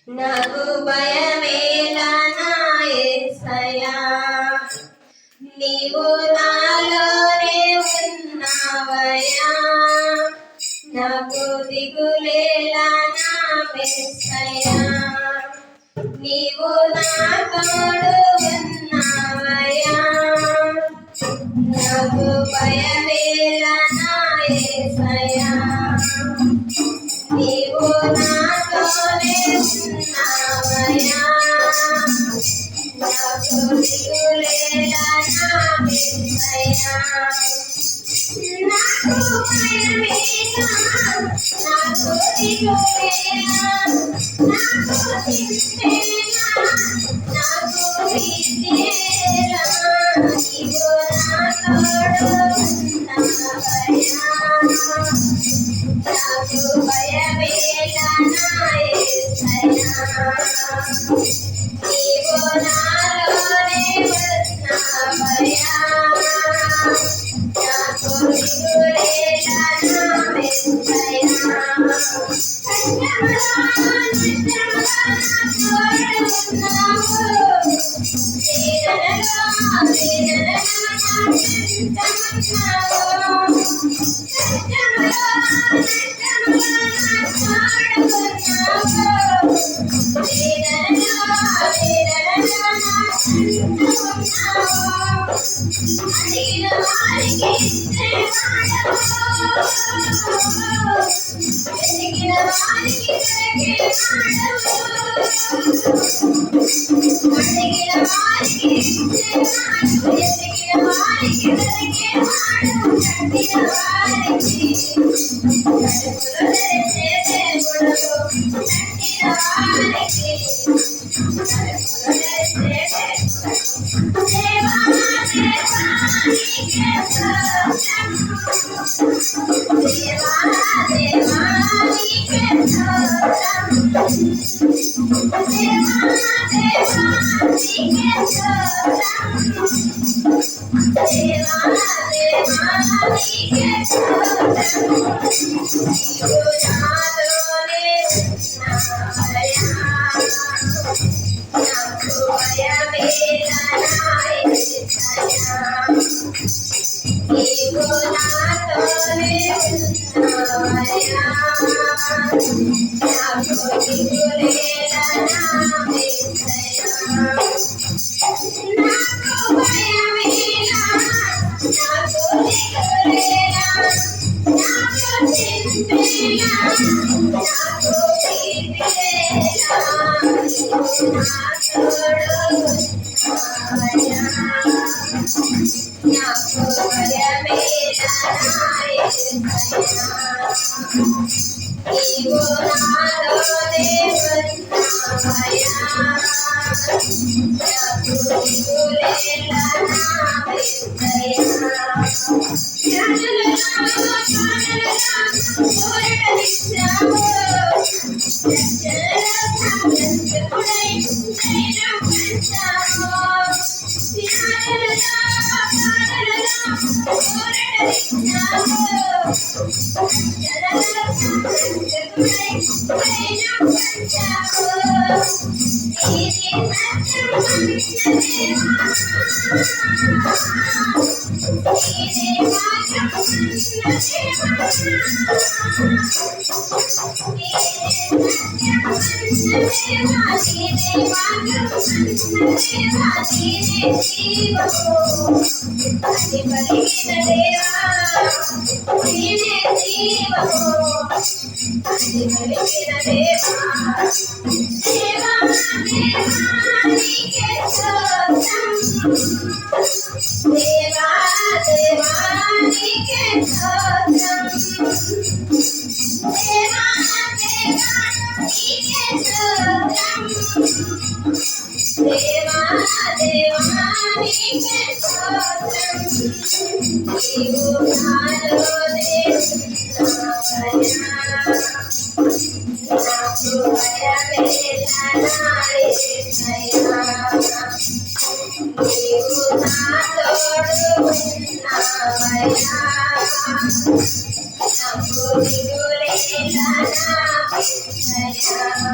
నాకు భయమేలా నా యేసయ్యా, నీవు నాలోనే ఉన్నావయ్యా. నాకు దిగులేలా నా యేసయ్యా, నీవు నా తోడు ఉన్నావయ్యా. నాకు భయమేలా నా యేసయ్యా, నీవు నాతోనే ఉన్నావయ్యా. నాకు దిగులేలా నా యేసయ్యా, నాకు భయమేలా, నాకు దిగులేలా, నాకు చింతేలా, నాకు భీతేలా, నీవు నా తోడు ఉన్నావయ్యా. నాకు భయమేలా నా యేసయ్యా, నీవు నాలోనే ఉన్నావయ్యా. నాకు దిగులేలా నా యేసయ్యా,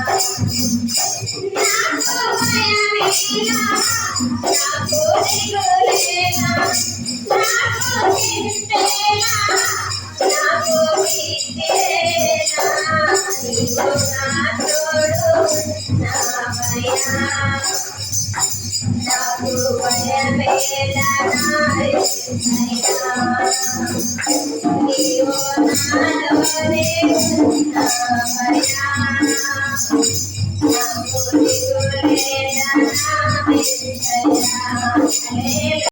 నాకు నాకు దిగులేనా నాకు చింతేనా నాకు భీతిరేనా నీవు నా తోడు ఉన్నావయ్యా నాకు భయమేలా నా యేసయ్యా నీవు నాలోనే ఉన్నావయ్యా